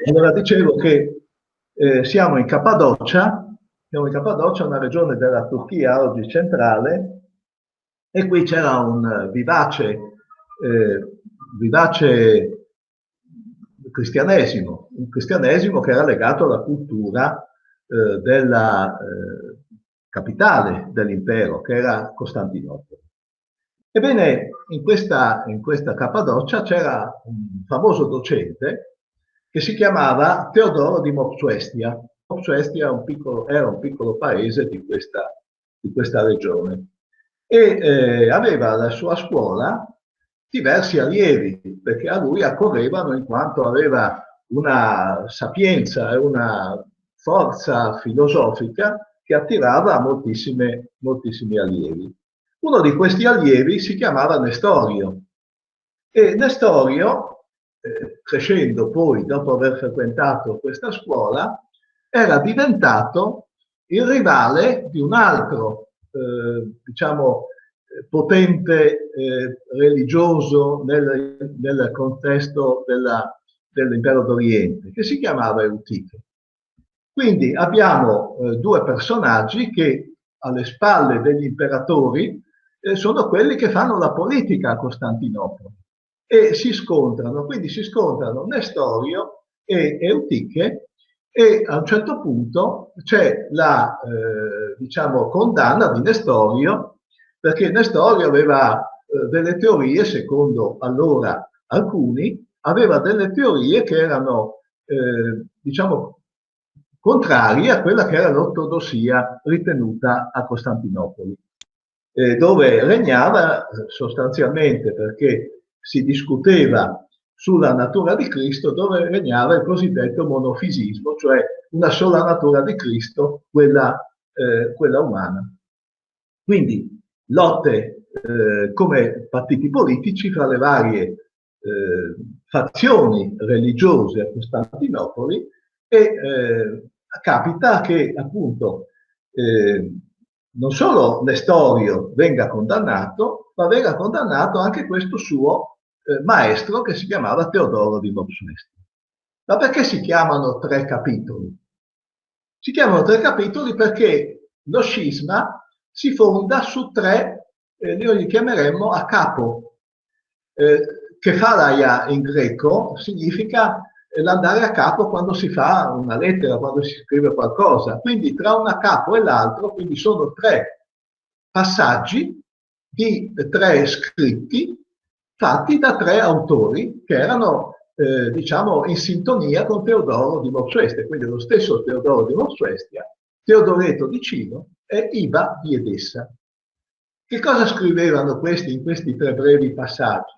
Allora dicevo che siamo in Cappadocia, una regione della Turchia oggi centrale, e qui c'era un vivace cristianesimo, un cristianesimo che era legato alla cultura della capitale dell'impero, che era Costantinopoli. Ebbene, in questa Cappadocia c'era un famoso docente che si chiamava Teodoro di Mopsuestia. Mopsuestia era un piccolo paese di questa regione e aveva alla sua scuola diversi allievi, perché a lui accorrevano in quanto aveva una sapienza e una forza filosofica che attirava moltissimi allievi. Uno di questi allievi si chiamava Nestorio e Nestorio, crescendo poi, dopo aver frequentato questa scuola, era diventato il rivale di un altro, potente religioso nel contesto dell'impero d'Oriente, che si chiamava Eutiche. Quindi abbiamo due personaggi che alle spalle degli imperatori sono quelli che fanno la politica a Costantinopoli e si scontrano, quindi si scontrano Nestorio e Eutiche, e a un certo punto c'è la condanna di Nestorio, perché Nestorio aveva delle teorie, secondo allora alcuni, aveva delle teorie che erano contrarie a quella che era l'ortodossia ritenuta a Costantinopoli, dove regnava sostanzialmente, perché si discuteva sulla natura di Cristo, dove regnava il cosiddetto monofisismo, cioè una sola natura di Cristo, quella umana. Quindi lotte come partiti politici fra le varie fazioni religiose a Costantinopoli, e capita che appunto non solo Nestorio venga condannato, ma venga condannato anche questo suo maestro che si chiamava Teodoro di Mopsuestia. Ma perché si chiamano tre capitoli? Si chiamano tre capitoli perché lo scisma si fonda su tre, noi li chiameremmo a capo. Kefalaia in greco significa l'andare a capo quando si fa una lettera, quando si scrive qualcosa. Quindi tra un a capo e l'altro, quindi sono tre passaggi di tre scritti fatti da tre autori che erano in sintonia con Teodoro di Mopsuestia, quindi lo stesso Teodoro di Mopsuestia, Teodoreto di Cino e Iba di Edessa. Che cosa scrivevano questi in questi tre brevi passaggi?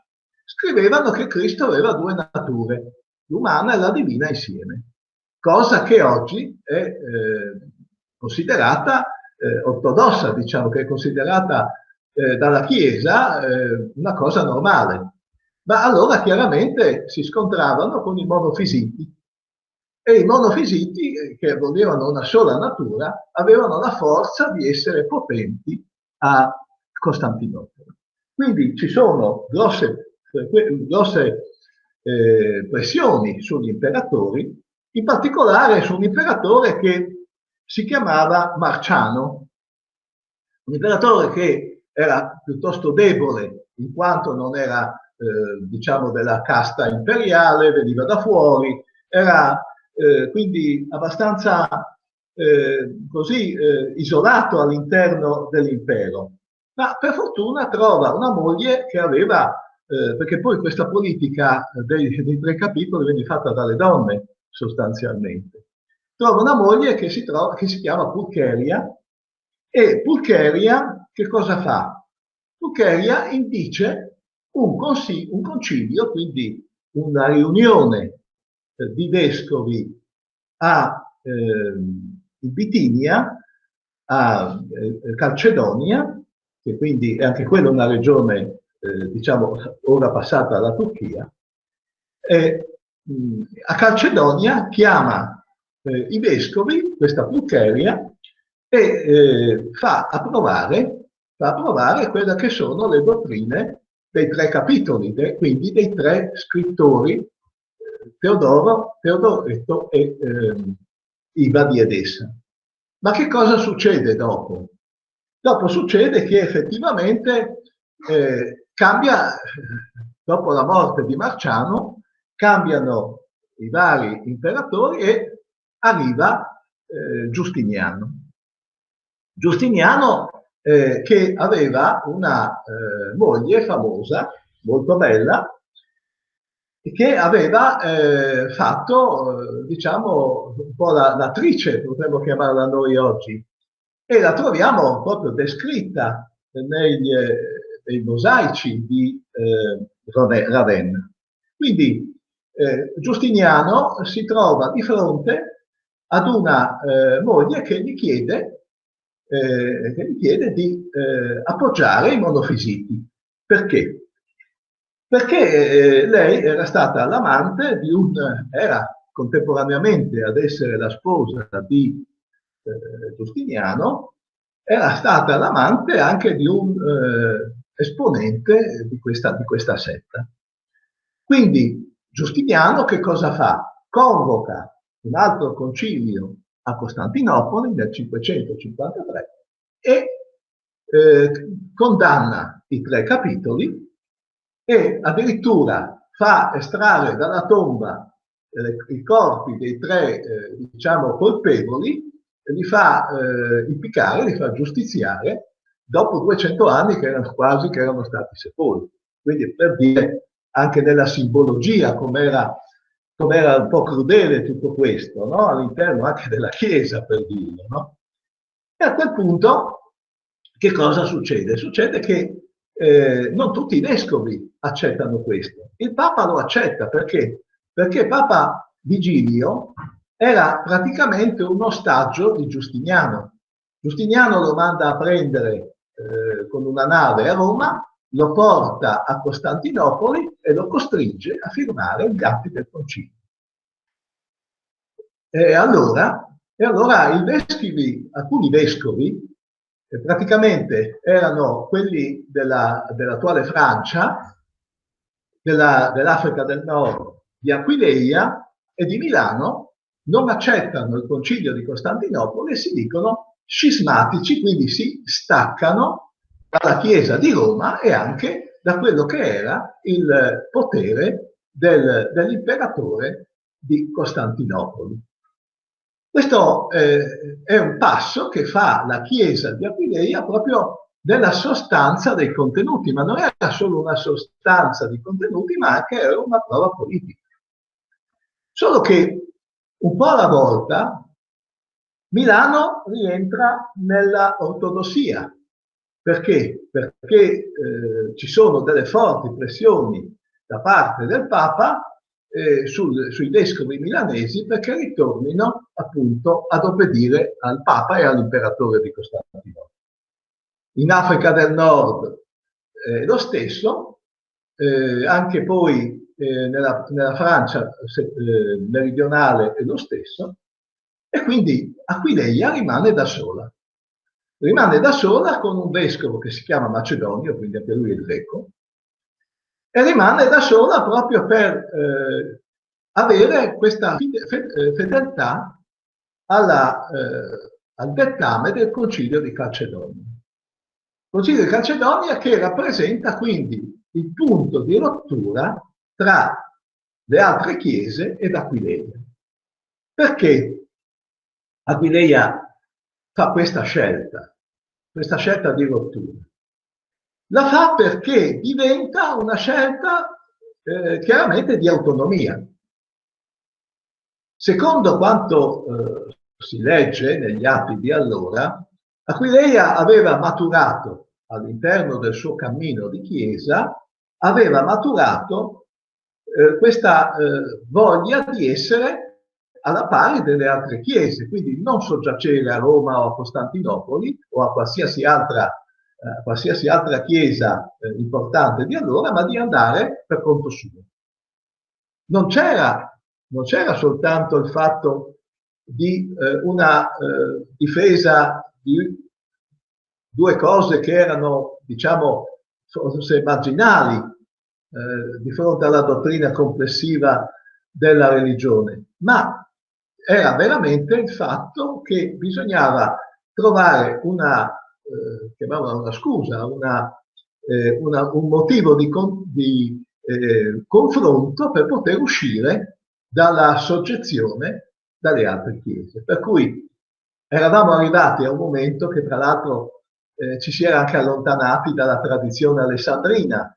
Scrivevano che Cristo aveva due nature, l'umana e la divina insieme, cosa che oggi è considerata ortodossa, che è considerata dalla Chiesa una cosa normale. Ma allora chiaramente si scontravano con i monofisiti, e i monofisiti, che volevano una sola natura, avevano la forza di essere potenti a Costantinopoli. Quindi ci sono grosse pressioni sugli imperatori, in particolare su un imperatore che si chiamava Marciano, un imperatore che era piuttosto debole, in quanto non era della casta imperiale, veniva da fuori, era quindi abbastanza isolato all'interno dell'impero. Ma per fortuna trova una moglie che aveva, perché poi questa politica dei tre capitoli viene fatta dalle donne sostanzialmente. Trova una moglie che si chiama Pulcheria, e Pulcheria che cosa fa? Pulcheria indice un concilio, quindi una riunione di vescovi in Bitinia, a Calcedonia, che quindi è anche quella una regione, ora passata alla Turchia. A Calcedonia chiama i vescovi, questa Pulcheria, e fa approvare quelle che sono le dottrine dei tre capitoli, quindi dei tre scrittori Teodoretto e Iva di Edessa. Ma che cosa succede dopo? Dopo succede che effettivamente dopo la morte di Marciano, cambiano i vari imperatori e arriva Giustiniano. Giustiniano che aveva una moglie famosa, molto bella, che aveva fatto, diciamo, un po' l'attrice, potremmo chiamarla noi oggi, e la troviamo proprio descritta nei mosaici di Ravenna. Quindi Giustiniano si trova di fronte ad una moglie che gli chiede di appoggiare i monofisiti. Perché? Perché lei era stata l'amante era contemporaneamente ad essere la sposa di Giustiniano, era stata l'amante anche di un esponente di questa setta. Quindi Giustiniano che cosa fa? Convoca un altro concilio a Costantinopoli nel 553 e condanna i 3 capitoli e addirittura fa estrarre dalla tomba i corpi dei 3 diciamo colpevoli, li fa impiccare, li fa giustiziare dopo 200 anni che erano stati sepolti. Quindi per dire anche nella simbologia com'era un po' crudele tutto questo, no? All'interno anche della Chiesa, per dirlo. No? E a quel punto che cosa succede? Succede che non tutti i vescovi accettano questo. Il Papa lo accetta perché? Perché Papa Vigilio era praticamente un ostaggio di Giustiniano. Giustiniano lo manda a prendere con una nave a Roma, lo porta a Costantinopoli e lo costringe a firmare gli atti del concilio. E allora alcuni vescovi praticamente erano quelli dell'attuale Francia, dell'Africa del Nord, di Aquileia e di Milano, non accettano il concilio di Costantinopoli e si dicono scismatici, quindi si staccano dalla Chiesa di Roma e anche da quello che era il potere dell'imperatore di Costantinopoli. Questo è un passo che fa la Chiesa di Aquileia proprio nella sostanza dei contenuti, ma non era solo una sostanza di contenuti, ma anche era una prova politica. Solo che un po' alla volta Milano rientra nella ortodossia. Perché? Perché ci sono delle forti pressioni da parte del Papa sui vescovi milanesi perché ritornino appunto ad obbedire al Papa e all'imperatore di Costantinopoli. In Africa del Nord lo stesso, anche poi nella Francia meridionale è lo stesso, e quindi Aquileia rimane da sola. Rimane da sola con un vescovo che si chiama Macedonio, quindi anche lui è greco, e rimane da sola proprio per avere questa fedeltà al dettame del Concilio di Calcedonia. Concilio di Calcedonia che rappresenta quindi il punto di rottura tra le altre chiese ed Aquileia. Perché Aquileia fa questa scelta di rottura? La fa perché diventa una scelta chiaramente di autonomia. Secondo quanto si legge negli atti di allora, Aquileia aveva maturato all'interno del suo cammino di chiesa, aveva maturato questa voglia di essere alla pari delle altre chiese, quindi non soggiacere a Roma o a Costantinopoli o a qualsiasi altra chiesa importante di allora, ma di andare per conto suo. Non c'era soltanto il fatto di una difesa di 2 cose che erano, diciamo, forse marginali di fronte alla dottrina complessiva della religione, ma era veramente il fatto che bisognava trovare chiamiamola una scusa, un motivo di confronto per poter uscire dalla soggezione dalle altre chiese. Per cui eravamo arrivati a un momento che tra l'altro ci si era anche allontanati dalla tradizione alessandrina,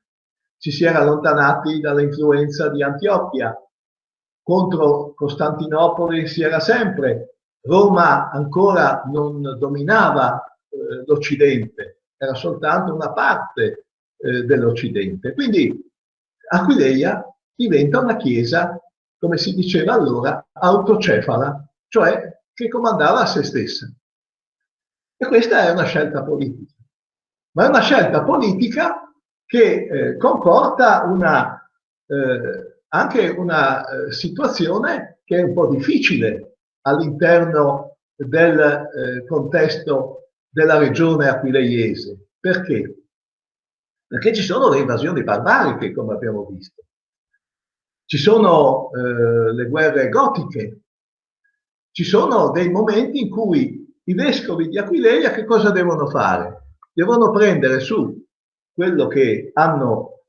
ci si era allontanati dall'influenza di Antiochia, contro Costantinopoli si era sempre, Roma ancora non dominava l'Occidente, era soltanto una parte dell'Occidente. Quindi Aquileia diventa una chiesa, come si diceva allora, autocefala, cioè che comandava a se stessa. E questa è una scelta politica, ma è una scelta politica che comporta anche una situazione che è un po' difficile all'interno del contesto della regione aquileiese. Perché? Perché ci sono le invasioni barbariche, come abbiamo visto. Ci sono le guerre gotiche. Ci sono dei momenti in cui i vescovi di Aquileia che cosa devono fare? Devono prendere su quello che hanno,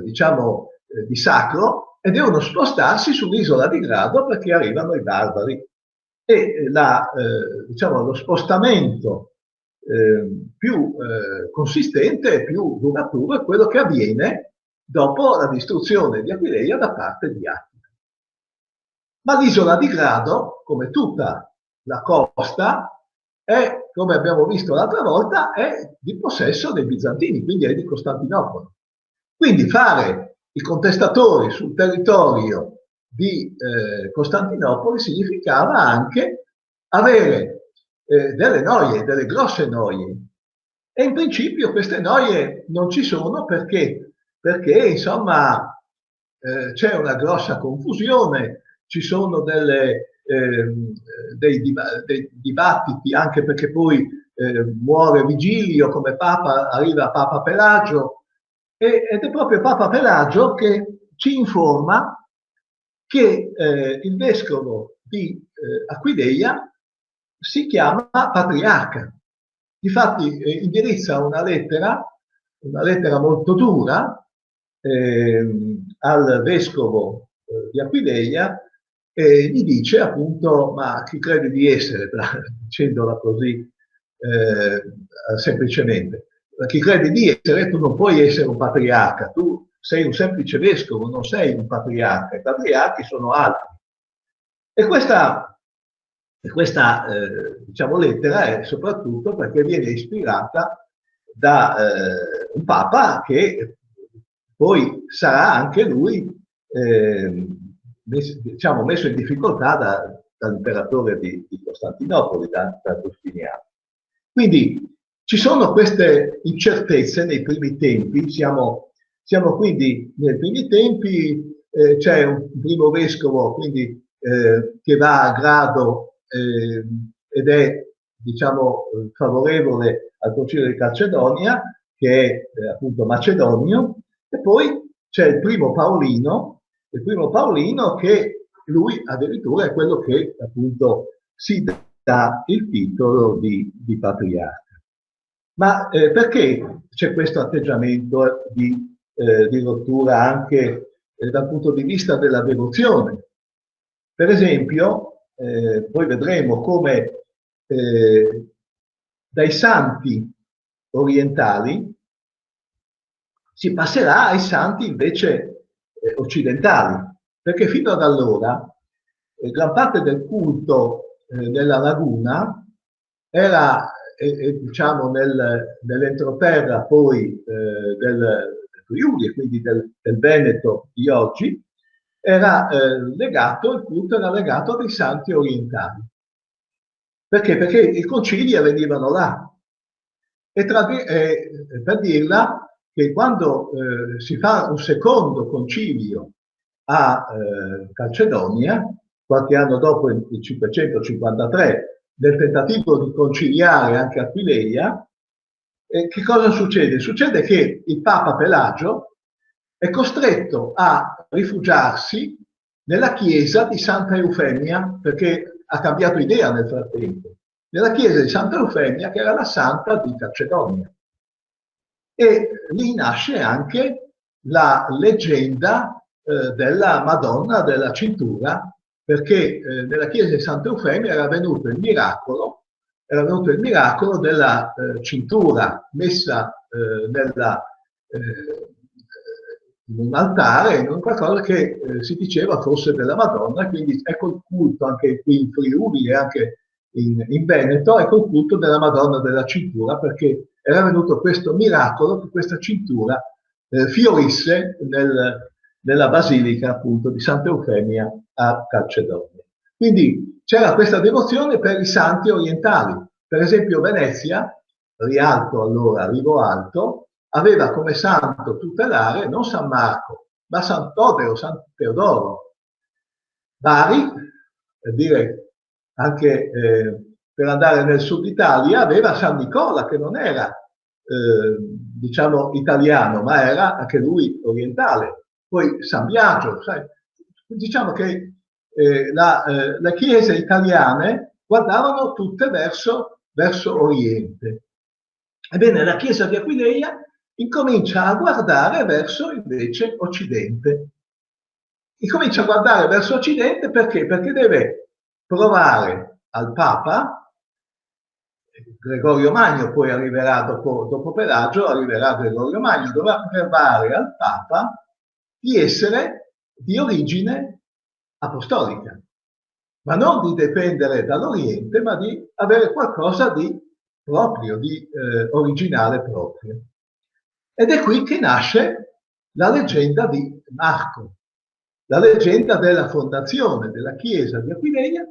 diciamo, di sacro e devono spostarsi sull'isola di Grado perché arrivano i barbari. E diciamo, lo spostamento più consistente e più duraturo è quello che avviene dopo la distruzione di Aquileia da parte di Attila. Ma l'isola di Grado, come tutta la costa, è, come abbiamo visto l'altra volta, è di possesso dei bizantini, quindi è di Costantinopoli. Quindi fare i contestatori sul territorio di Costantinopoli significava anche avere delle noie, delle grosse noie. E in principio queste noie non ci sono perché insomma, c'è una grossa confusione, ci sono dei dibattiti, anche perché poi muore Vigilio come Papa, arriva Papa Pelagio, ed è proprio Papa Pelagio che ci informa che il vescovo di Aquileia si chiama patriarca. Difatti indirizza una lettera molto dura al vescovo di Aquileia e gli dice appunto, ma chi credi di essere, dicendola così semplicemente, chi credi di essere, tu non puoi essere un patriarca, tu sei un semplice vescovo, non sei un patriarca, i patriarchi sono altri. E questa diciamo, lettera è soprattutto perché viene ispirata da un papa che poi sarà anche lui diciamo, messo in difficoltà dall'imperatore di Costantinopoli, da Giustiniano. Quindi ci sono queste incertezze nei primi tempi, siamo quindi nei primi tempi, c'è un primo vescovo quindi, che va a Grado ed è diciamo, favorevole al Concilio di Calcedonia, che è appunto macedonio, e poi c'è il primo Paolino che lui addirittura è quello che appunto si dà il titolo di patriarca. Ma perché c'è questo atteggiamento di rottura anche dal punto di vista della devozione? Per esempio, poi vedremo come dai santi orientali si passerà ai santi invece occidentali, perché fino ad allora gran parte del culto della laguna era, diciamo, nell'entroterra poi del Friuli, e quindi del Veneto di oggi, era legato, il culto era legato a dei santi orientali. Perché? Perché i concili avvenivano là. E per dirla, che quando si fa un secondo concilio a Calcedonia, qualche anno dopo il 553, nel tentativo di conciliare anche Aquileia, che cosa succede? Succede che il Papa Pelagio è costretto a rifugiarsi nella chiesa di Santa Eufemia, perché ha cambiato idea nel frattempo, nella chiesa di Santa Eufemia, che era la santa di Calcedonia. E lì nasce anche la leggenda della Madonna della cintura, perché nella chiesa di Santa Eufemia era venuto il miracolo della cintura messa in un altare, in un qualcosa che si diceva fosse della Madonna, quindi ecco il culto anche qui in Friuli e anche in Veneto, ecco il culto della Madonna della cintura, perché era venuto questo miracolo che questa cintura fiorisse nella basilica appunto di Santa Eufemia a Calcedonia. Quindi c'era questa devozione per i santi orientali. Per esempio Venezia, Rialto allora, Rivo Alto, aveva come santo tutelare non San Marco, ma San Todero, San Teodoro. Bari, per dire anche per andare nel sud Italia, aveva San Nicola, che non era diciamo italiano, ma era anche lui orientale. Poi San Biagio, sai? Diciamo che le chiese italiane guardavano tutte verso Oriente. Ebbene, la chiesa di Aquileia incomincia a guardare verso invece Occidente. Incomincia a guardare verso Occidente perché? Perché deve provare al Papa, Gregorio Magno poi arriverà dopo Pelagio, arriverà Gregorio Magno, dovrà provare al Papa di essere di origine apostolica, ma non di dipendere dall'Oriente, ma di avere qualcosa di proprio, di originale proprio. Ed è qui che nasce la leggenda di Marco, la leggenda della fondazione della chiesa di Aquileia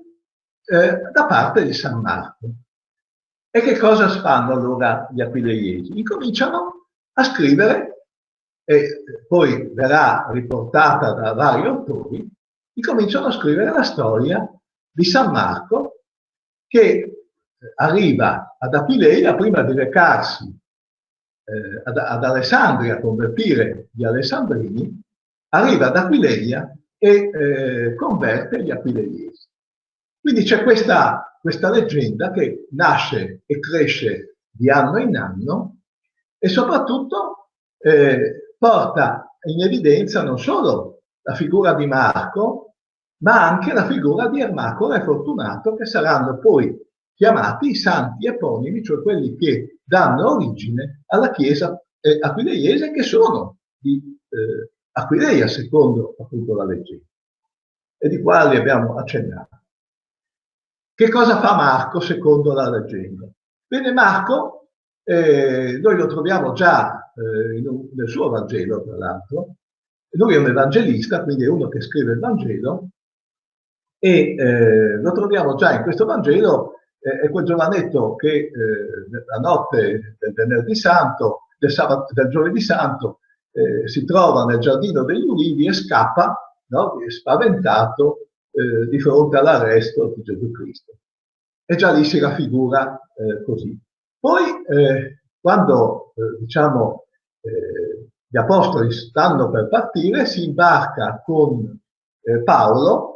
da parte di San Marco. E che cosa fanno allora gli aquileiesi? Incominciano a scrivere, e poi verrà riportata da vari autori, incominciano a scrivere la storia di San Marco che arriva ad Aquileia prima di recarsi ad Alessandria a convertire gli alessandrini, arriva ad Aquileia e converte gli aquileiesi. Quindi c'è questa leggenda che nasce e cresce di anno in anno e soprattutto porta in evidenza non solo la figura di Marco, ma anche la figura di Ermacora e Fortunato, che saranno poi chiamati i santi eponimi, cioè quelli che danno origine alla chiesa aquileiese, che sono di Aquileia, secondo appunto la leggenda, e di quali abbiamo accennato. Che cosa fa Marco secondo la leggenda? Bene, Marco, noi lo troviamo già nel suo Vangelo, tra l'altro. Lui è un evangelista, quindi è uno che scrive il Vangelo, e lo troviamo già in questo Vangelo, è quel giovanetto che la notte del venerdì santo, del giovedì santo, si trova nel giardino degli ulivi e scappa, no? Spaventato di fronte all'arresto di Gesù Cristo. E già lì si raffigura così. Poi, quando diciamo, gli apostoli stanno per partire, si imbarca con Paolo,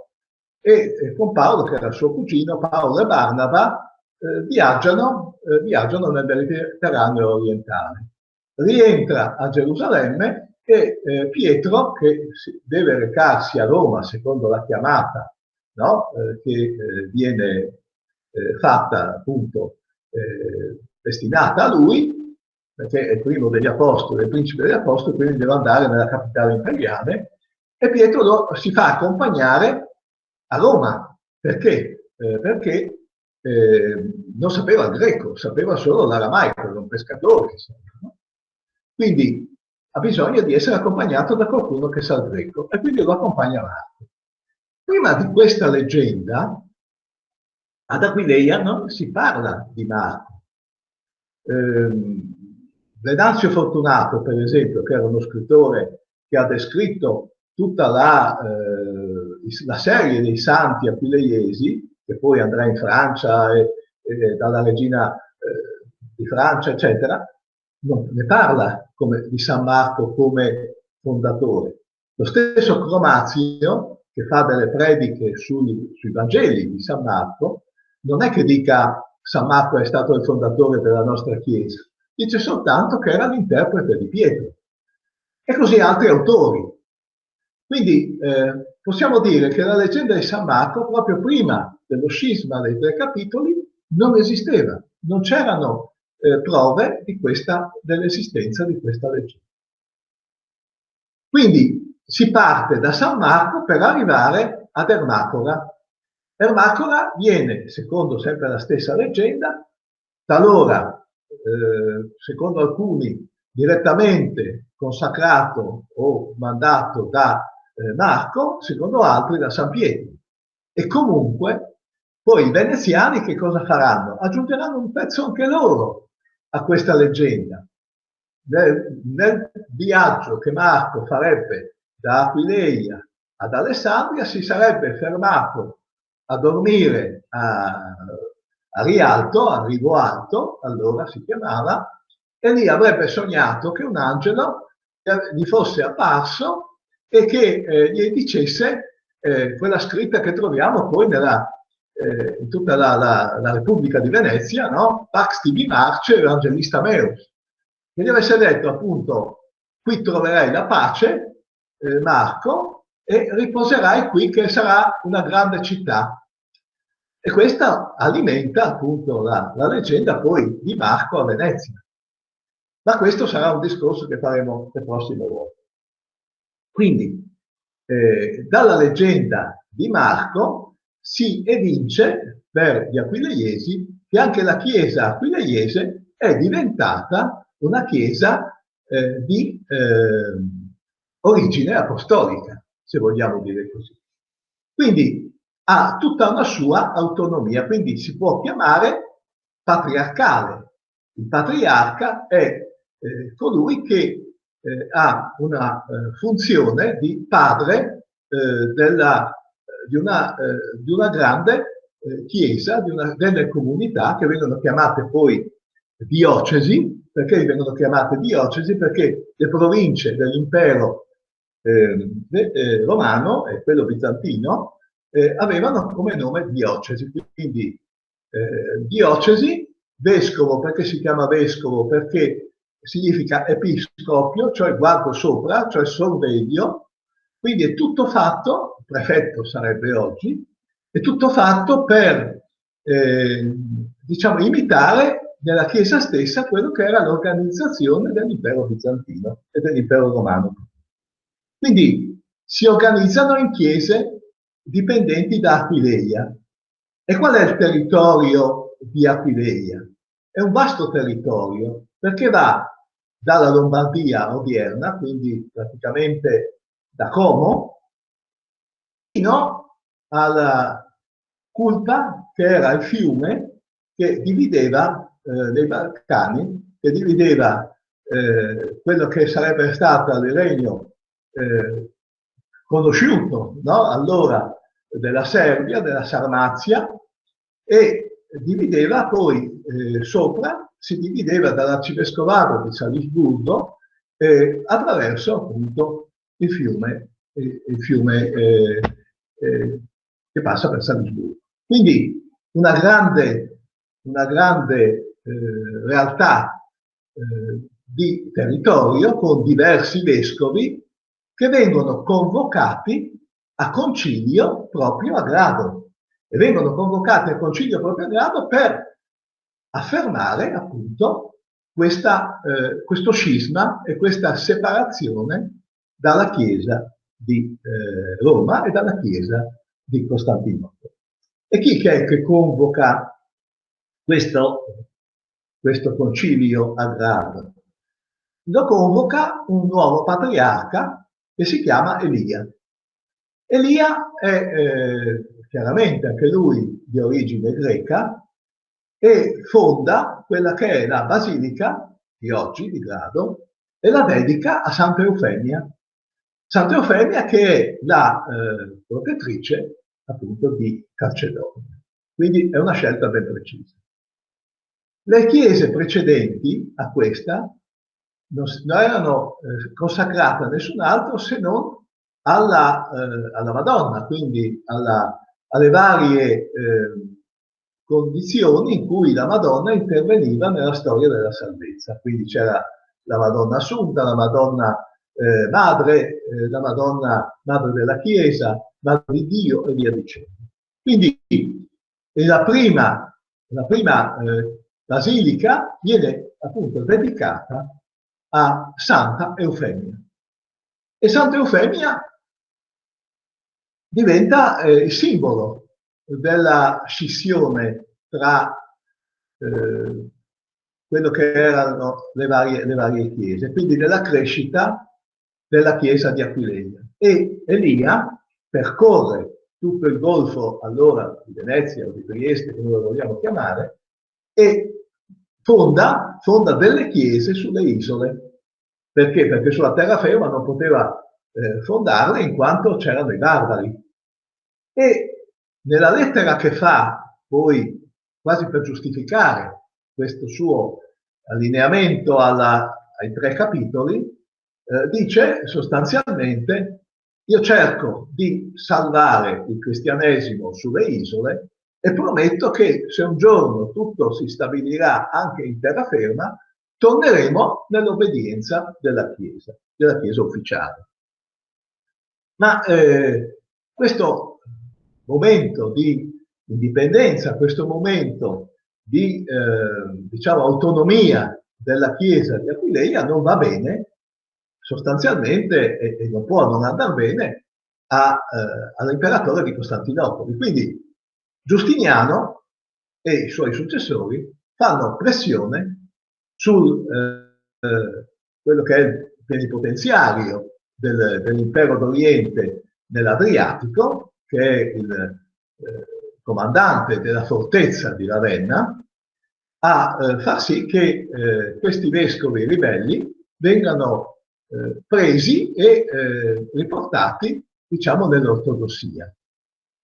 e con Paolo, che era il suo cugino, Paolo e Barnaba, viaggiano nel Mediterraneo orientale. Rientra a Gerusalemme e Pietro, che deve recarsi a Roma secondo la chiamata, no? Che viene fatta appunto destinata a lui, perché è il primo degli apostoli, il principe degli apostoli, quindi deve andare nella capitale imperiale, e Pietro si fa accompagnare a Roma. Perché? Perché non sapeva il greco, sapeva solo l'aramaico, era un pescatore. No? Quindi ha bisogno di essere accompagnato da qualcuno che sa il greco, e quindi lo accompagna Marco. Prima di questa leggenda, ad Aquileia non si parla di Marco. Venanzio Fortunato, per esempio, che era uno scrittore che ha descritto tutta la serie dei santi aquileiesi, che poi andrà in Francia dalla regina di Francia, eccetera, non ne parla di San Marco come fondatore. Lo stesso Cromazio, che fa delle prediche sui Vangeli di San Marco, non è che dica San Marco è stato il fondatore della nostra Chiesa, dice soltanto che era l'interprete di Pietro. E così altri autori. Quindi possiamo dire che la leggenda di San Marco, proprio prima dello scisma dei 3 capitoli, non esisteva, non c'erano prove dell'esistenza di questa leggenda. Quindi si parte da San Marco per arrivare ad Ermacora. Ermacora viene, secondo sempre la stessa leggenda, talora, secondo alcuni, direttamente consacrato o mandato da Marco, secondo altri da San Pietro. E comunque poi i veneziani che cosa faranno? Aggiungeranno un pezzo anche loro a questa leggenda. Nel viaggio che Marco farebbe da Aquileia ad Alessandria si sarebbe fermato a dormire a Rialto, a Rivo Alto, allora si chiamava, e lì avrebbe sognato che un angelo gli fosse apparso e che gli dicesse quella scritta che troviamo poi in tutta la Repubblica di Venezia, no? Pax tibi Marce Evangelista Meus, che gli avesse detto appunto qui troverai la pace, Marco, e riposerai qui che sarà una grande città. E questa alimenta appunto la leggenda poi di Marco a Venezia. Ma questo sarà un discorso che faremo le prossime volte. Quindi, dalla leggenda di Marco si evince per gli aquileiesi che anche la chiesa aquileiese è diventata una chiesa di origine apostolica, se vogliamo dire così. Quindi ha tutta una sua autonomia, quindi si può chiamare patriarcale. Il patriarca è colui che ha una funzione di padre di una grande chiesa, delle comunità che vengono chiamate poi diocesi. Perché vengono chiamate diocesi? Perché le province dell'impero romano e quello bizantino avevano come nome diocesi. Quindi diocesi, vescovo, perché si chiama vescovo? Perché significa episcopio, cioè guardo sopra, cioè sorveglio. Quindi è tutto fatto, prefetto sarebbe oggi, è tutto fatto per diciamo imitare nella Chiesa stessa quello che era l'organizzazione dell'impero bizantino e dell'impero romano. Quindi si organizzano in chiese dipendenti da Aquileia. E qual è il territorio di Aquileia? È un vasto territorio perché va dalla Lombardia odierna, quindi praticamente da Como, fino alla Culta, che era il fiume che divideva dei Balcani, che divideva quello che sarebbe stato il regno conosciuto, no? Allora della Serbia, della Sarmazia, e divideva poi sopra, si divideva dall'arcivescovado di Salisburgo attraverso appunto il fiume che passa per Salisburgo. Quindi una grande realtà di territorio con diversi vescovi che vengono convocati a concilio proprio a grado. E vengono convocati a concilio proprio a grado per affermare appunto questo scisma e questa separazione dalla Chiesa di Roma e dalla Chiesa di Costantinopoli. E chi è che convoca questo concilio a grado? Lo convoca un nuovo patriarca che si chiama Elia. Elia è chiaramente anche lui di origine greca e fonda quella che è la basilica di oggi, di Grado, e la dedica a Santa Eufemia. Santa Eufemia che è la protettrice appunto di Calcedonia. Quindi è una scelta ben precisa. Le chiese precedenti a questa non erano consacrate a nessun altro se non alla Madonna, quindi alle varie condizioni in cui la Madonna interveniva nella storia della salvezza. Quindi c'era la Madonna Assunta, la Madonna Madre, la Madonna Madre della Chiesa, Madre di Dio e via dicendo. Quindi la prima basilica viene appunto dedicata a Santa Eufemia. E Santa Eufemia diventa il simbolo della scissione tra quello che erano le varie chiese, quindi della crescita della chiesa di Aquileia. E Elia percorre tutto il golfo allora di Venezia o di Trieste, come lo vogliamo chiamare, e fonda delle chiese sulle isole. Perché? Perché sulla terraferma non poteva fondarle in quanto c'erano i barbari. E nella lettera che fa, poi quasi per giustificare questo suo allineamento ai 3 capitoli, dice sostanzialmente: io cerco di salvare il cristianesimo sulle isole e prometto che se un giorno tutto si stabilirà anche in terraferma, torneremo nell'obbedienza della Chiesa ufficiale. Ma questo momento di indipendenza, questo momento di diciamo, autonomia della Chiesa di Aquileia non va bene sostanzialmente e non può non andare bene all'imperatore di Costantinopoli. Quindi Giustiniano e i suoi successori fanno pressione su quello che è il plenipotenziario dell'impero d'Oriente nell'Adriatico, che è il comandante della fortezza di Ravenna, a far sì che questi vescovi ribelli vengano presi e riportati, diciamo, nell'ortodossia.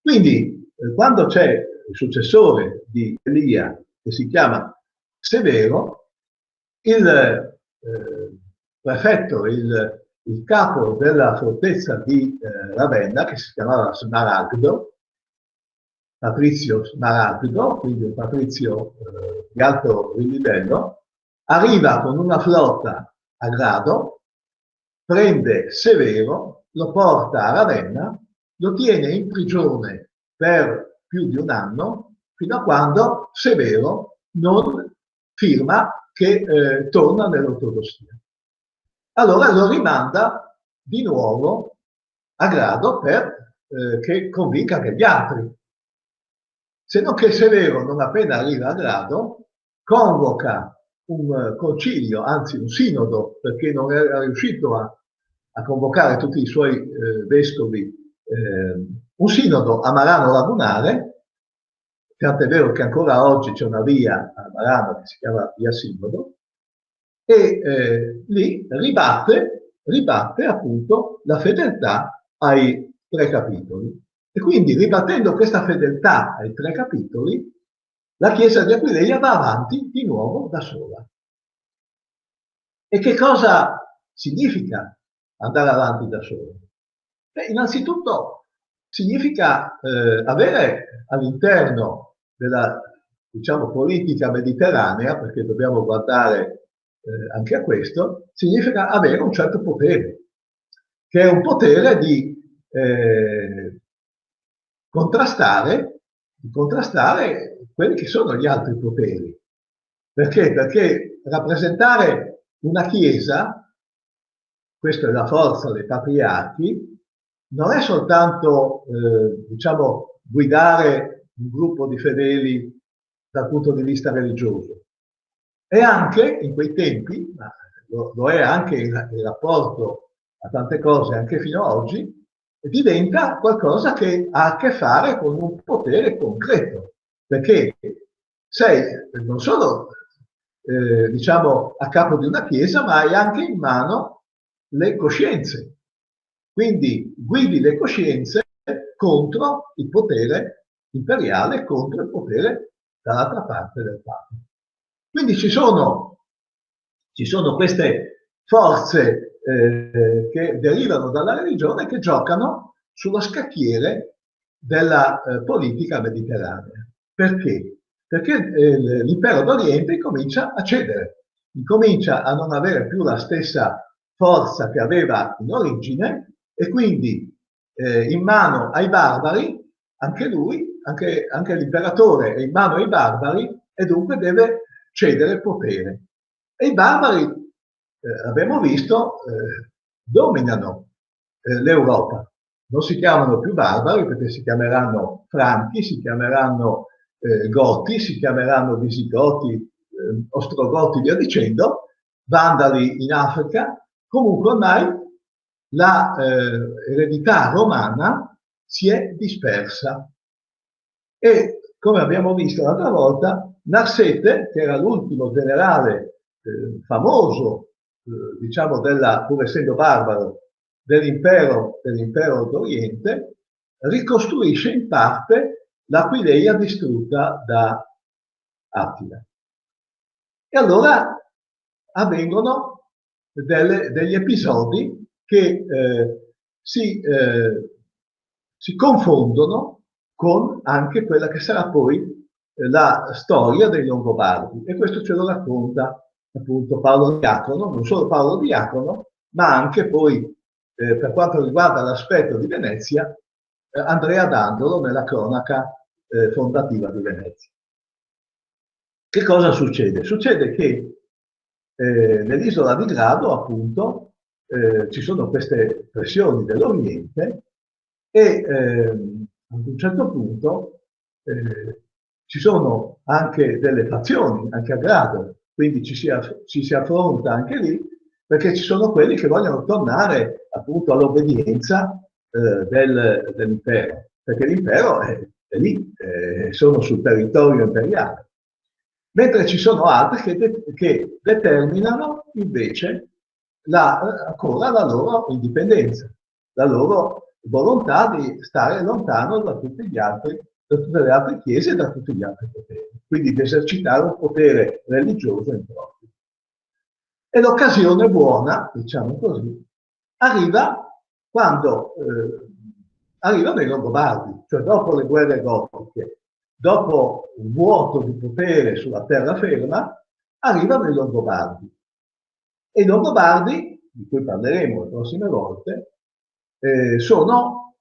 Quindi, quando c'è il successore di Elia, che si chiama Severo, il prefetto, il capo della fortezza di Ravenna, che si chiamava Smaragdo, Patrizio Smaragdo, quindi un patrizio di alto livello, arriva con una flotta a Grado, prende Severo, lo porta a Ravenna, lo tiene in prigione per più di un anno, fino a quando Severo non firma che torna nell'ortodossia. Allora lo rimanda di nuovo a Grado per che convinca anche gli altri. Se non che Severo, non appena arriva a Grado, convoca un concilio, anzi un sinodo, perché non era riuscito a convocare tutti i suoi vescovi, un sinodo a Marano Lagunare, tant'è vero che ancora oggi c'è una via a Marano che si chiama Via Sinodo, e lì ribatte appunto la fedeltà ai 3 capitoli. E quindi, ribattendo questa fedeltà ai 3 capitoli, la Chiesa di Aquileia va avanti di nuovo da sola. E che cosa significa andare avanti da sola? Beh, innanzitutto significa avere all'interno della, diciamo, politica mediterranea, perché dobbiamo guardare anche a questo, significa avere un certo potere, che è un potere di contrastare quelli che sono gli altri poteri. Perché? Perché rappresentare una Chiesa, questa è la forza dei patriarchi, non è soltanto, diciamo, guidare un gruppo di fedeli dal punto di vista religioso, è anche, in quei tempi, ma lo è anche il rapporto a tante cose, anche fino ad oggi, diventa qualcosa che ha a che fare con un potere concreto, perché sei non solo diciamo a capo di una chiesa, ma hai anche in mano le coscienze. Quindi guidi le coscienze contro il potere imperiale, contro il potere dall'altra parte del Papa. Quindi ci sono queste forze che derivano dalla religione, che giocano sullo scacchiere della politica mediterranea. Perché? Perché l'impero d'Oriente comincia a cedere, incomincia a non avere più la stessa forza che aveva in origine, e quindi in mano ai barbari, anche lui, anche l'imperatore è in mano ai barbari, e dunque deve cedere potere. E i barbari, abbiamo visto, dominano l'Europa. Non si chiamano più barbari, perché si chiameranno franchi, si chiameranno goti, si chiameranno visigoti, ostrogoti, via dicendo, vandali in Africa. Comunque ormai la eredità romana si è dispersa, e come abbiamo visto l'altra volta, Narsete, che era l'ultimo generale famoso, diciamo, pur essendo barbaro, dell'impero d'Oriente, ricostruisce in parte l'Aquileia distrutta da Attila. E allora avvengono degli episodi che si confondono con anche quella che sarà poi la storia dei Longobardi, e questo ce lo racconta appunto Paolo Diacono, non solo Paolo Diacono, ma anche poi per quanto riguarda l'aspetto di Venezia, Andrea Dandolo nella cronaca fondativa di Venezia. Che cosa succede? Succede che nell'isola di Grado, appunto, ci sono queste pressioni dell'Oriente, e ad un certo punto ci sono anche delle fazioni, anche a Grado, quindi ci si affronta anche lì, perché ci sono quelli che vogliono tornare appunto all'obbedienza dell'impero, perché l'impero è lì, sono sul territorio imperiale. Mentre ci sono altri che determinano invece ancora la loro indipendenza, la loro volontà di stare lontano da tutte le altre chiese e da tutti gli altri poteri, quindi di esercitare un potere religioso in proprio. E l'occasione buona, diciamo così, arriva quando arrivano i Longobardi, cioè dopo le guerre gotiche, dopo un vuoto di potere sulla terraferma, arrivano i Longobardi. E i Longobardi, di cui parleremo le prossime volte, sono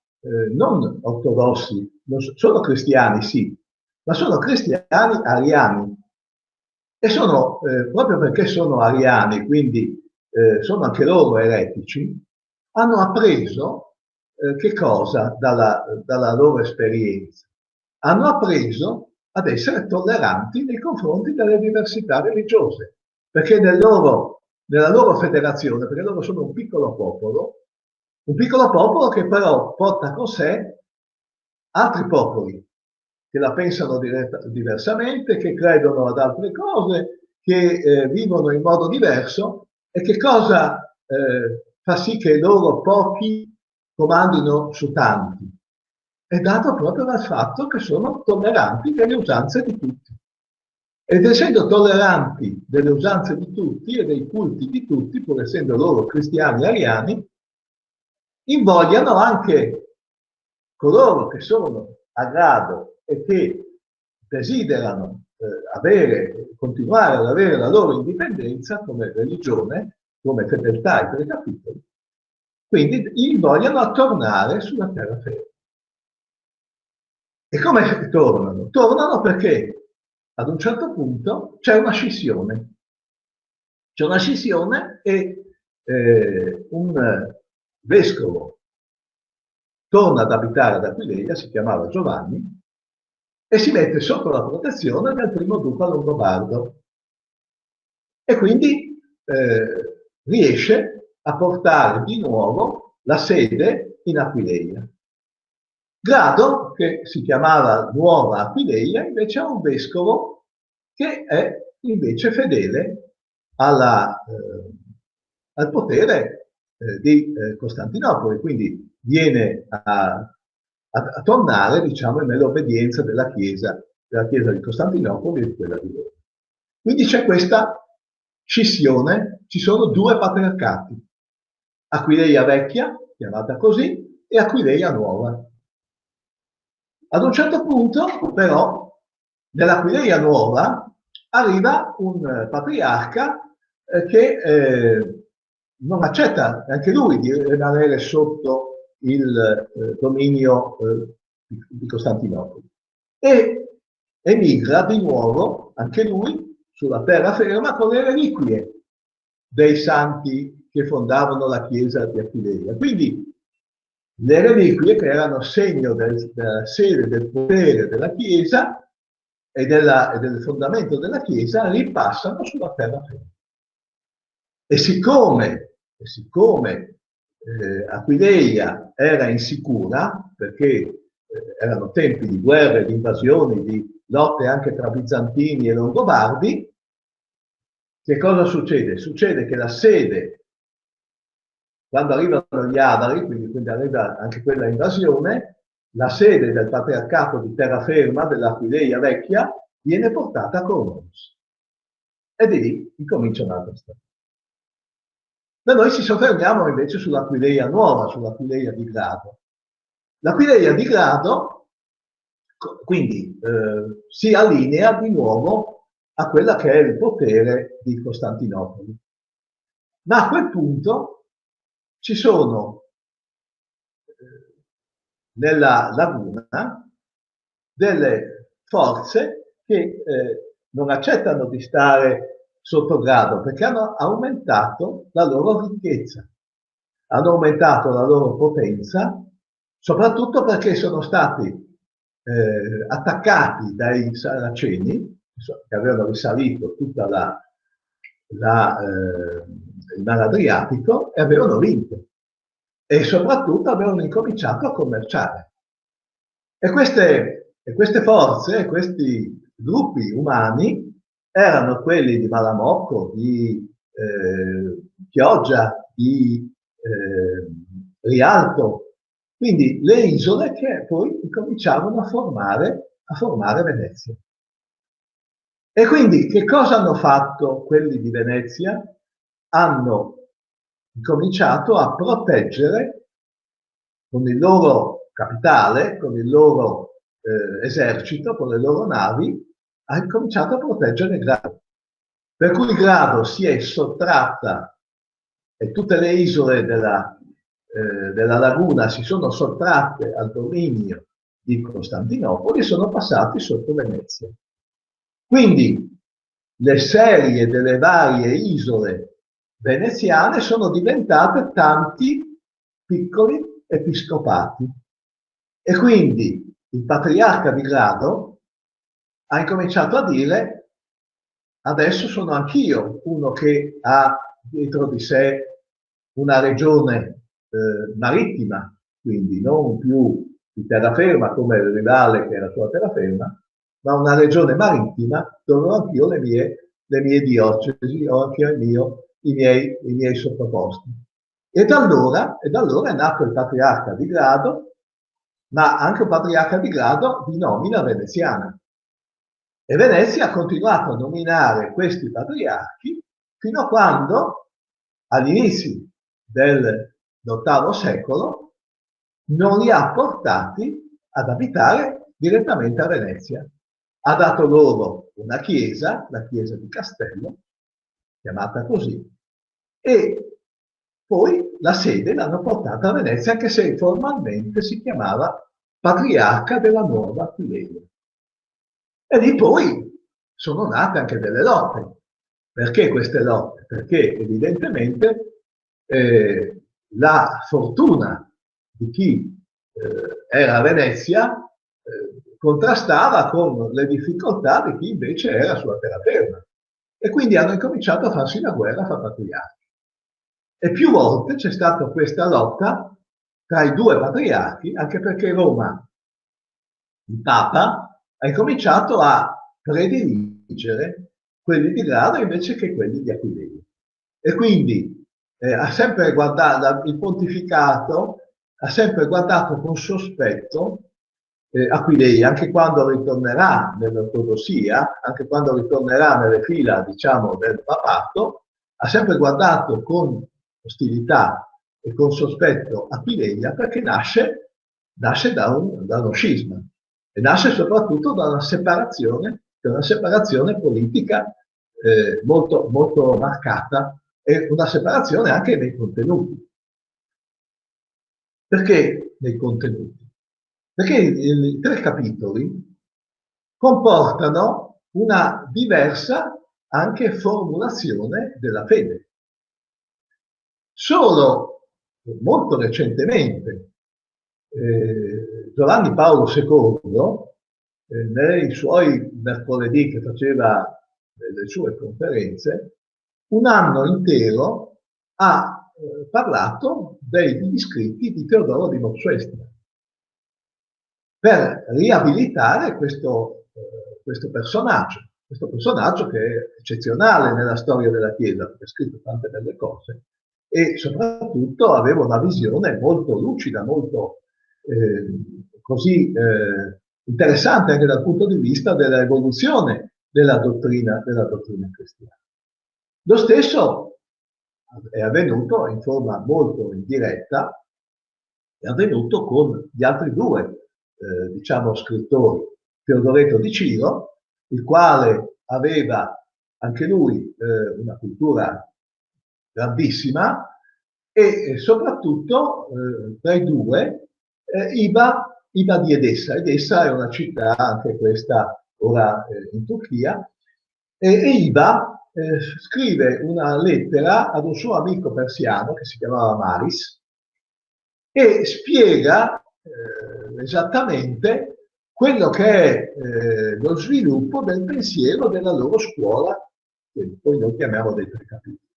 non ortodossi, sono cristiani, sì, ma sono cristiani ariani. E sono, proprio perché sono ariani, quindi sono anche loro eretici, hanno appreso che cosa dalla loro esperienza? Hanno appreso ad essere tolleranti nei confronti delle diversità religiose, perché nella loro federazione, perché loro sono un piccolo popolo che però porta con sé altri popoli che la pensano diversamente, che credono ad altre cose, che vivono in modo diverso, e che cosa fa sì che loro pochi comandino su tanti? È dato proprio dal fatto che sono tolleranti delle usanze di tutti. Ed essendo tolleranti delle usanze di tutti e dei culti di tutti, pur essendo loro cristiani ariani, invogliano anche coloro che sono a grado e che desiderano continuare ad avere la loro indipendenza come religione, come fedeltà ai tre capitoli, quindi invogliano a tornare sulla terraferma. E come tornano? Tornano perché ad un certo punto c'è una scissione. C'è una scissione e un vescovo torna ad abitare ad Aquileia, si chiamava Giovanni, e si mette sotto la protezione del primo duca longobardo. E quindi riesce a portare di nuovo la sede in Aquileia. Grado, che si chiamava Nuova Aquileia, invece ha un vescovo che è invece fedele al potere di Costantinopoli, quindi viene a tornare, diciamo, nell'obbedienza della Chiesa di Costantinopoli e di quella di Roma. Quindi c'è questa scissione, ci sono due patriarcati. Aquileia Vecchia, chiamata così, e Aquileia Nuova. Ad un certo punto, però, nell'Aquileia Nuova arriva un patriarca che non accetta anche lui di rimanere sotto il dominio di Costantinopoli e emigra di nuovo, anche lui, sulla terraferma con le reliquie dei santi che fondavano la chiesa di Aquileia. Quindi le reliquie, che erano segno della sede del potere della chiesa e del fondamento della chiesa, ripassano sulla terraferma. E siccome Aquileia era insicura, perché erano tempi di guerre, di invasioni, di lotte anche tra bizantini e longobardi, che cosa succede? Succede che la sede, quando arrivano gli Avari, quindi arriva anche quella invasione, la sede del patriarcato di terraferma, dell'Aquileia Vecchia, viene portata a Cronos. E di lì incomincia un'altra storia. Ma noi ci soffermiamo invece sull'Aquileia Nuova, sull'Aquileia di Grado. L'Aquileia di Grado, quindi, si allinea di nuovo a quella che è il potere di Costantinopoli. Ma a quel punto ci sono nella laguna delle forze che non accettano di stare sotto Grado, perché hanno aumentato la loro ricchezza, hanno aumentato la loro potenza, soprattutto perché sono stati attaccati dai Saraceni, che avevano risalito tutta il Mar Adriatico e avevano vinto. E soprattutto avevano incominciato a commerciare. E queste forze, questi gruppi umani, erano quelli di Malamocco, di Chioggia, di Rialto, quindi le isole che poi incominciavano a formare Venezia. E quindi che cosa hanno fatto quelli di Venezia? Hanno cominciato a proteggere con il loro capitale, con il loro esercito, con le loro navi, ha cominciato a proteggere Grado. Per cui Grado si è sottratta e tutte le isole della laguna si sono sottratte al dominio di Costantinopoli e sono passati sotto Venezia. Quindi le serie delle varie isole veneziane sono diventate tanti piccoli episcopati. E quindi il patriarca di Grado ha incominciato a dire: adesso sono anch'io uno che ha dietro di sé una regione marittima, quindi non più di terraferma come il rivale che era sulla terraferma, ma una regione marittima dove ho anch'io le mie diocesi, ho anche i miei sottoposti. E da allora è nato il patriarca di Grado, ma anche un patriarca di Grado di nomina veneziana. E Venezia ha continuato a nominare questi patriarchi fino a quando, agli inizi dell'VIII secolo, non li ha portati ad abitare direttamente a Venezia. Ha dato loro una chiesa, la chiesa di Castello, chiamata così, e poi la sede l'hanno portata a Venezia, anche se formalmente si chiamava Patriarca della Nuova Aquileia. E lì poi sono nate anche delle lotte. Perché queste lotte? Perché evidentemente la fortuna di chi era a Venezia contrastava con le difficoltà di chi invece era sulla terraferma. E quindi hanno incominciato a farsi la guerra fra patriarchi. E più volte c'è stata questa lotta tra i due patriarchi, anche perché Roma, il Papa, ha incominciato a prediligere quelli di Grado invece che quelli di Aquileia. E quindi ha sempre guardato, il pontificato ha sempre guardato con sospetto Aquileia, anche quando ritornerà nell'ortodossia, anche quando ritornerà nelle fila, diciamo, del papato, ha sempre guardato con ostilità e con sospetto Aquileia perché nasce da uno scisma e nasce soprattutto da una separazione politica molto, molto marcata e una separazione anche nei contenuti. Perché nei contenuti? Perché i 3 capitoli comportano una diversa anche formulazione della fede. Solo molto recentemente Giovanni Paolo II, nei suoi mercoledì che faceva le sue conferenze, un anno intero ha parlato degli scritti di Teodoro di Mopsuestia per riabilitare questo personaggio che è eccezionale nella storia della Chiesa, perché ha scritto tante belle cose e soprattutto aveva una visione molto lucida, molto interessante anche dal punto di vista dell'evoluzione della dottrina cristiana. Lo stesso è avvenuto in forma molto indiretta, è avvenuto con gli altri 2 diciamo scrittori, Teodoreto di Ciro, il quale aveva anche lui una cultura grandissima e soprattutto tra i 2 Iba di Edessa. Edessa è una città, anche questa ora in Turchia, e Iba scrive una lettera ad un suo amico persiano che si chiamava Maris e spiega esattamente quello che è lo sviluppo del pensiero della loro scuola, che poi noi chiamiamo dei 3 capitoli.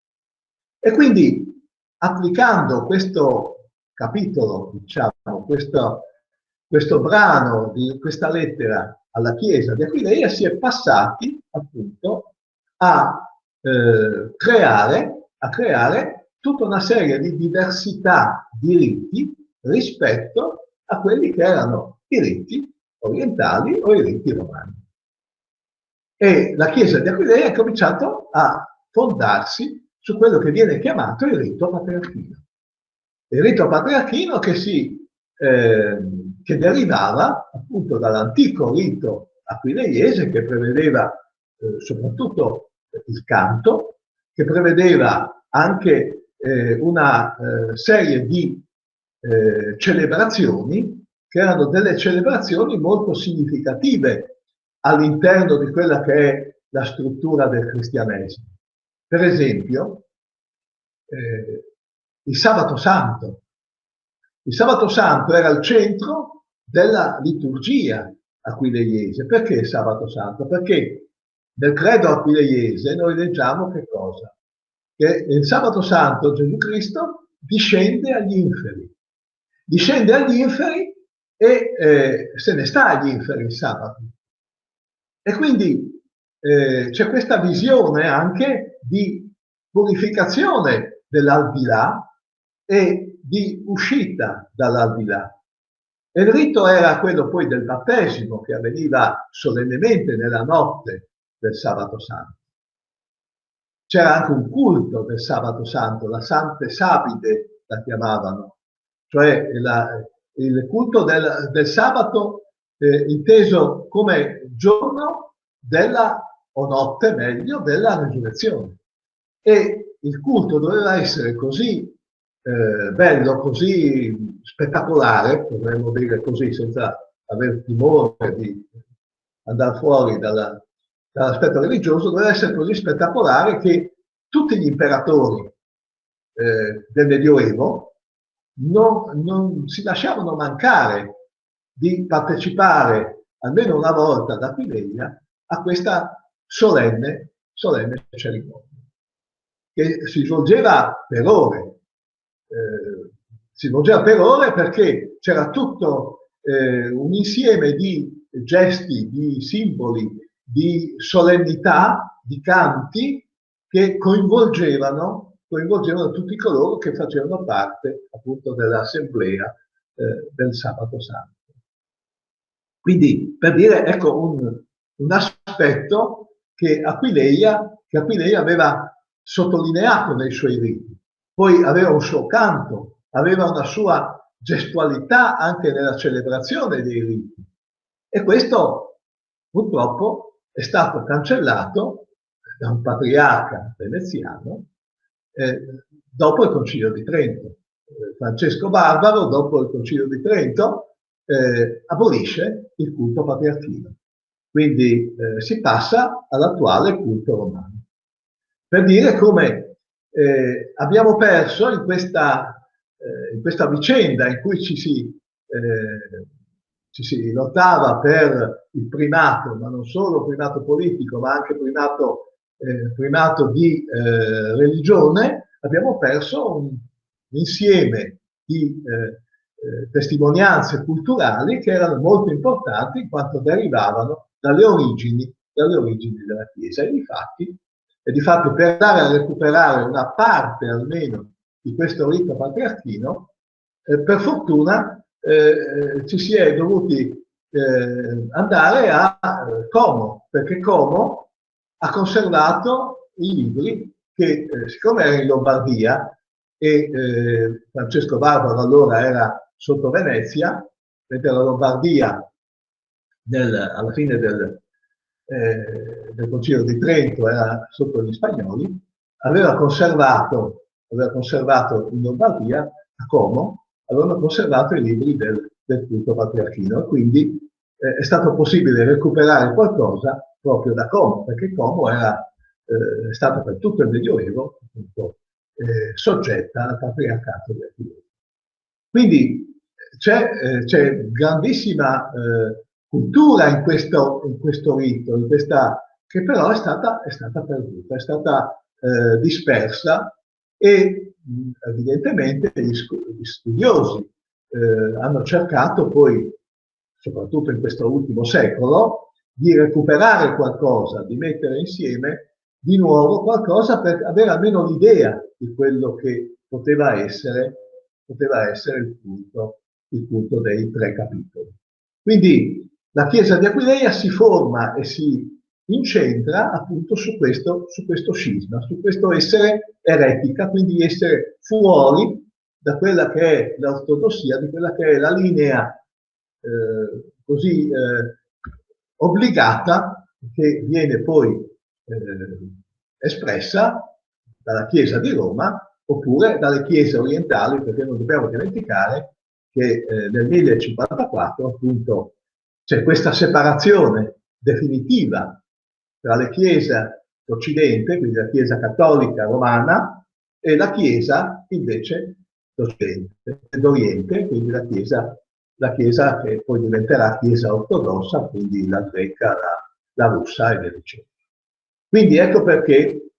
E quindi applicando questo capitolo, diciamo, questo brano di questa lettera alla Chiesa di Aquileia, si è passati appunto a creare tutta una serie di diversità di riti rispetto a quelli che erano i riti orientali o i riti romani. E la Chiesa di Aquileia ha cominciato a fondarsi su quello che viene chiamato il rito patriarchino. Il rito patriarchino che derivava appunto dall'antico rito aquileiese che prevedeva soprattutto il canto, che prevedeva anche una serie di celebrazioni che erano delle celebrazioni molto significative all'interno di quella che è la struttura del cristianesimo. Per esempio, il Sabato Santo. Il Sabato Santo era il centro della liturgia aquileiese. Perché il Sabato Santo? Perché nel credo aquileiese noi leggiamo che cosa? Che il Sabato Santo Gesù Cristo discende agli inferi. Discende agli inferi e se ne sta agli inferi il sabato. E quindi c'è questa visione anche di purificazione dell'aldilà e di uscita dall'aldilà. E il rito era quello poi del battesimo che avveniva solennemente nella notte del Sabato Santo. C'era anche un culto del Sabato Santo, la Sante Sabide la chiamavano, cioè il culto del sabato inteso come giorno o notte meglio, della risurrezione. E il culto doveva essere così bello, così spettacolare, potremmo dire così, senza aver timore di andare fuori dall'aspetto religioso, doveva essere così spettacolare che tutti gli imperatori del Medioevo non si lasciavano mancare di partecipare almeno una volta ad Aquileia a questa solenne cerimonia, che si svolgeva per ore. Si svolgeva per ore perché c'era tutto un insieme di gesti, di simboli, di solennità, di canti che coinvolgevano tutti coloro che facevano parte appunto dell'assemblea del Sabato Santo. Quindi per dire, ecco un aspetto che Aquileia aveva sottolineato nei suoi riti. Poi aveva un suo canto aveva una sua gestualità anche nella celebrazione dei riti. E questo purtroppo è stato cancellato da un patriarca veneziano dopo il Concilio di Trento. Francesco Barbaro, dopo il Concilio di Trento, abolisce il culto patriarchino. Quindi si passa all'attuale culto romano. Per dire come abbiamo perso in questa vicenda in cui ci si lottava per il primato, ma non solo primato politico, ma anche primato di religione, abbiamo perso un insieme di testimonianze culturali che erano molto importanti in quanto derivavano dalle origini della Chiesa. E difatti per andare a recuperare una parte almeno di questo rito patriarchino, per fortuna ci si è dovuti andare a Como, perché Como ha conservato i libri che, siccome era in Lombardia e Francesco Barbaro allora era sotto Venezia, mentre la Lombardia alla fine del Concilio di Trento era sotto gli spagnoli, aveva conservato in Lombardia, a Como, avevano conservato i libri del culto patriarchino, e quindi è stato possibile recuperare qualcosa proprio da Como, perché Como era stata per tutto il Medioevo appunto, soggetta al patriarcato del Chiesa. Quindi c'è grandissima cultura in questo rito, che però è stata perduta, è stata dispersa, e evidentemente gli studiosi hanno cercato poi, soprattutto in questo ultimo secolo, di recuperare qualcosa, di mettere insieme di nuovo qualcosa per avere almeno l'idea di quello che poteva essere il culto dei tre capitoli. Quindi la Chiesa di Aquileia si forma e si incentra appunto su questo scisma, su questo essere eretica, quindi essere fuori da quella che è l'ortodossia, di quella che è la linea così obbligata, che viene poi espressa dalla Chiesa di Roma oppure dalle chiese orientali, perché non dobbiamo dimenticare che nel 1054 appunto c'è questa separazione definitiva tra le chiese d'Occidente, quindi la Chiesa cattolica romana, e la Chiesa invece d'Oriente, quindi la Chiesa che poi diventerà Chiesa ortodossa, quindi la greca, la russa e via dicendo. Quindi ecco perché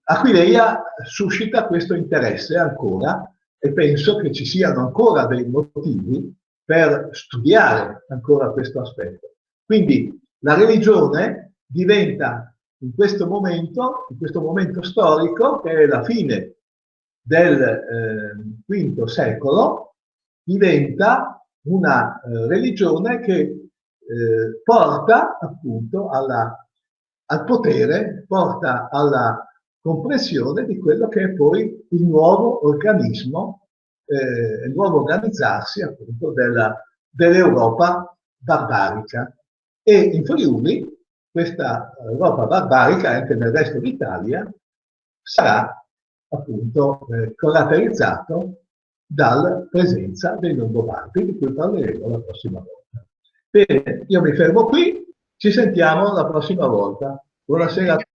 Aquileia suscita questo interesse ancora, e penso che ci siano ancora dei motivi per studiare ancora questo aspetto. Quindi la religione diventa in questo momento storico, che è la fine del V secolo, diventa una religione che porta appunto al potere, porta alla comprensione di quello che è poi il nuovo organismo, il nuovo organizzarsi appunto dell'Europa barbarica. E in Friuli questa Europa barbarica, anche nel resto d'Italia, sarà appunto caratterizzato dalla presenza dei Longobardi, di cui parleremo la prossima volta. Bene, io mi fermo qui, ci sentiamo la prossima volta. Buonasera a tutti.